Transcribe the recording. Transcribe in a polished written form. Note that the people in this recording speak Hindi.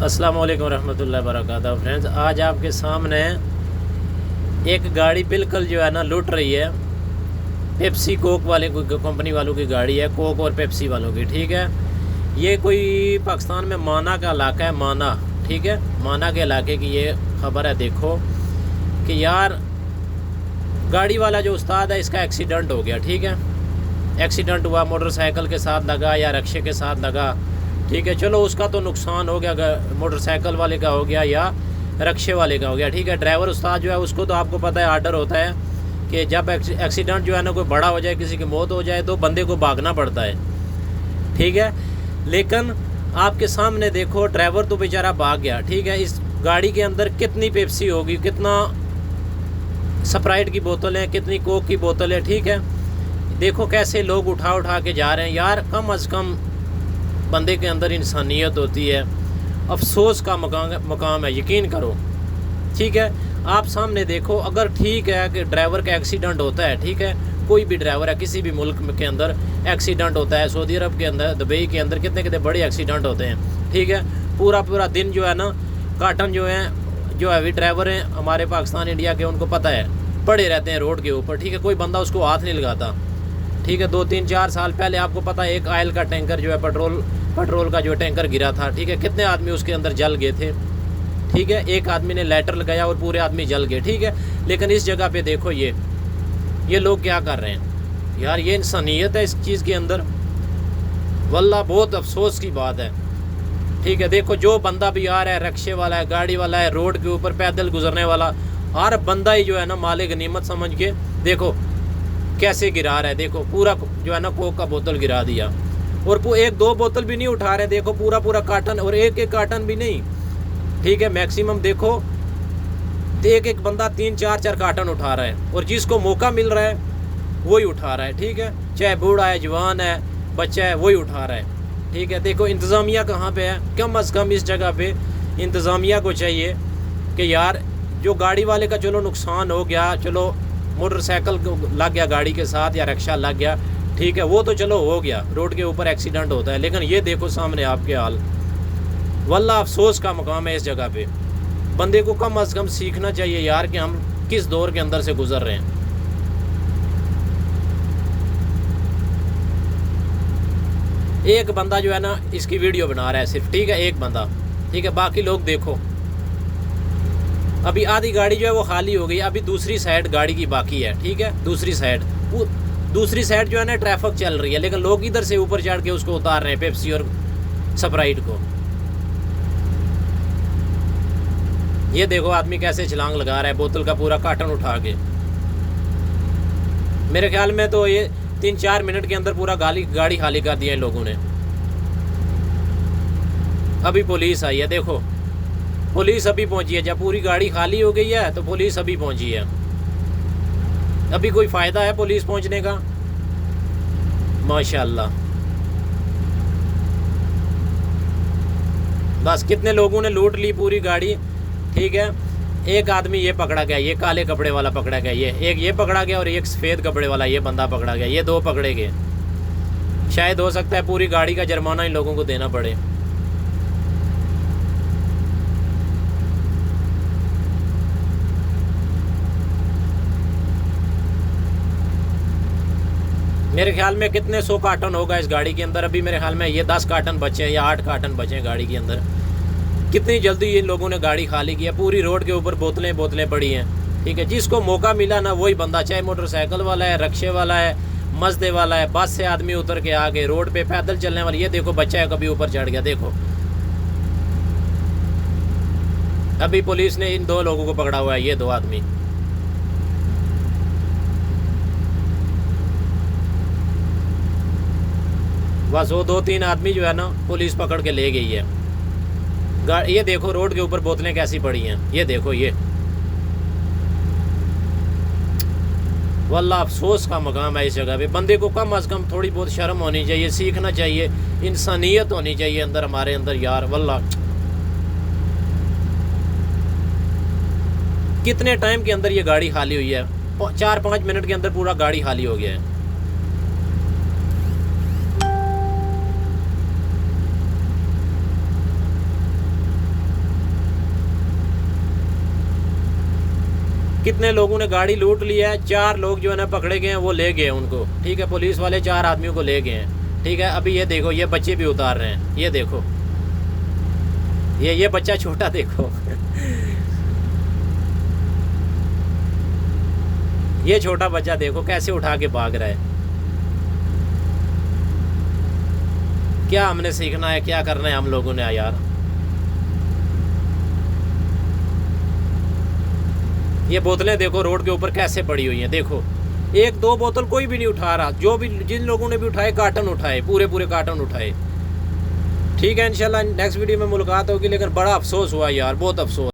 अस्सलाम वालेकुम रहमतुल्लाहि वबरकातुहू। फ्रेंड्स, आज आपके सामने एक गाड़ी बिल्कुल जो है ना लूट रही है। पेप्सी कोक वाले कंपनी वालों की गाड़ी है, कोक और पेप्सी वालों की। ठीक है, ये कोई पाकिस्तान में माना का इलाका है, माना। ठीक है, माना के इलाके की ये खबर है। देखो कि यार गाड़ी वाला जो उस्ताद है इसका एक्सीडेंट हो गया। ठीक है, एक्सीडेंट हुआ, मोटरसाइकिल के साथ लगा या रिक्शे के साथ लगा। ठीक है, चलो उसका तो नुकसान हो गया, मोटरसाइकिल वाले का हो गया या रिक्शे वाले का हो गया। ठीक है, ड्राइवर उस्ताद जो है उसको तो आपको पता है आर्डर होता है कि जब एक्सीडेंट जो है ना कोई बड़ा हो जाए, किसी की मौत हो जाए तो बंदे को भागना पड़ता है। ठीक है, लेकिन आपके सामने देखो ड्राइवर तो बेचारा भाग गया। ठीक है, इस गाड़ी के अंदर कितनी पेप्सी होगी, कितना स्प्राइट की बोतल है, कितनी कोक की बोतल है। ठीक है, देखो कैसे लोग उठा उठा के जा रहे हैं। यार कम अज़ कम बंदे के अंदर इंसानियत होती है। अफसोस का मकाम है, यकीन करो। ठीक है, आप सामने देखो, अगर ठीक है कि ड्राइवर का एक्सीडेंट होता है, ठीक है, कोई भी ड्राइवर है किसी भी मुल्क के अंदर एक्सीडेंट होता है, सऊदी अरब के अंदर, दुबई के अंदर कितने कितने बड़े एक्सीडेंट होते हैं। ठीक है, पूरा पूरा दिन जो है ना काटन जो हैवी ड्राइवर हैं हमारे पाकिस्तान इंडिया के, उनको पता है, पड़े रहते हैं रोड के ऊपर। ठीक है, कोई बंदा उसको हाथ नहीं लगाता। ठीक है, 2-3-4 साल पहले आपको पता है एक ऑयल का टैंकर जो है पेट्रोल का जो टैंकर गिरा था। ठीक है, कितने आदमी उसके अंदर जल गए थे। ठीक है, एक आदमी ने लाइटर लगाया और पूरे आदमी जल गए। ठीक है, लेकिन इस जगह पे देखो ये लोग क्या कर रहे हैं। यार ये इंसानियत है इस चीज़ के अंदर, वल्लाह बहुत अफसोस की बात है। ठीक है, देखो जो बंदा भी आ रहा है, रिक्शे वाला है, गाड़ी वाला है, रोड के ऊपर पैदल गुजरने वाला, हर बंदा ही जो है ना माले गनीमत समझ के देखो कैसे गिरा रहा है। देखो पूरा जो है ना कोक का बोतल गिरा दिया, और 1-2 बोतल भी नहीं उठा रहे। देखो पूरा पूरा कार्टन, और एक कार्टन भी नहीं। ठीक है, मैक्सिमम देखो एक बंदा 3-4 कार्टन उठा रहा है, और जिसको मौका मिल रहा है वही उठा रहा है। ठीक है, चाहे बूढ़ा है, जवान है, बच्चा है, वही उठा रहा है। ठीक है, देखो इंतज़ामिया कहाँ पे है। कम अज़ कम इस जगह पे इंतज़ामिया को चाहिए कि यार जो गाड़ी वाले का चलो नुकसान हो गया, चलो मोटरसाइकिल लग गया गाड़ी के साथ या रिक्शा लग गया, ठीक है, वो तो चलो हो गया, रोड के ऊपर एक्सीडेंट होता है। लेकिन ये देखो सामने आपके हाल, वल्लाह अफसोस का मकाम है इस जगह पे। बंदे को कम अज़ कम सीखना चाहिए यार कि हम किस दौर के अंदर से गुजर रहे हैं। एक बंदा जो है ना इसकी वीडियो बना रहा है सिर्फ। ठीक है, एक बंदा। ठीक है, बाकी लोग देखो अभी आधी गाड़ी जो है वो खाली हो गई, अभी दूसरी साइड गाड़ी की बाकी है। ठीक है, दूसरी साइड जो है ना ट्रैफिक चल रही है, लेकिन लोग इधर से ऊपर चढ़ के उसको उतार रहे हैं, पेप्सी और स्प्राइट को। ये देखो आदमी कैसे छलांग लगा रहा है बोतल का पूरा कार्टन उठा के। मेरे ख्याल में तो ये 3-4 मिनट के अंदर पूरा गाड़ी खाली कर दिया इन लोगों ने। अभी पुलिस आई है, देखो पुलिस अभी पहुंची है। जब पूरी गाड़ी खाली हो गई है तो पुलिस अभी पहुंची है। अभी कोई फ़ायदा है पुलिस पहुंचने का? माशाल्लाह। बस कितने लोगों ने लूट ली पूरी गाड़ी। ठीक है, एक आदमी ये पकड़ा गया, ये काले कपड़े वाला पकड़ा गया, एक ये पकड़ा गया, और एक सफ़ेद कपड़े वाला ये बंदा पकड़ा गया। ये 2 पकड़े गए। शायद हो सकता है पूरी गाड़ी का जुर्माना इन लोगों को देना पड़े। मेरे ख्याल में कितने 100 कार्टन होगा इस गाड़ी के अंदर। अभी मेरे ख्याल में ये 10 कार्टन बचे हैं या 8 कार्टन बचे हैं गाड़ी के अंदर। कितनी जल्दी इन लोगों ने गाड़ी खाली की है। पूरी रोड के ऊपर बोतलें पड़ी हैं। ठीक है, जिसको मौका मिला ना वही बंदा, चाहे मोटरसाइकिल वाला है, रिक्शे वाला है, मजदे वाला है, बस से आदमी उतर के आ गए, रोड पे पैदल चलने वाले। ये देखो बच्चा है, कभी ऊपर चढ़ गया। देखो अभी पुलिस ने इन 2 लोगों को पकड़ा हुआ है, ये 2 आदमी। बस वो 2-3 आदमी जो है ना पुलिस पकड़ के ले गई है। ये देखो रोड के ऊपर बोतलें कैसी पड़ी हैं। ये देखो ये, वल्लाह अफसोस का मकाम है इस जगह पे। बंदे को कम अज़ कम थोड़ी बहुत शर्म होनी चाहिए, सीखना चाहिए, इंसानियत होनी चाहिए अंदर, हमारे अंदर। यार वल्लाह कितने टाइम के अंदर ये गाड़ी खाली हुई है, 4-5 मिनट के अंदर पूरा गाड़ी खाली हो गया है। कितने लोगों ने गाड़ी लूट लिया है। 4 लोग जो है ना पकड़े गए हैं, वो ले गए उनको, ठीक है। पुलिस वाले 4 आदमियों को ले गए हैं, ठीक है। अभी ये देखो, ये बच्चे भी उतार रहे हैं, ये देखो, ये बच्चा छोटा देखो ये छोटा बच्चा देखो कैसे उठा के भाग रहा है। क्या हमने सीखना है, क्या करना है हम लोगों ने यार। ये बोतलें देखो रोड के ऊपर कैसे पड़ी हुई हैं, देखो 1-2 बोतल कोई भी नहीं उठा रहा। जो भी, जिन लोगों ने भी उठाए, कार्टन उठाए, पूरे कार्टन उठाए, ठीक है। इंशाल्लाह नेक्स्ट वीडियो में मुलाकात होगी। लेकिन बड़ा अफसोस हुआ यार, बहुत अफसोस।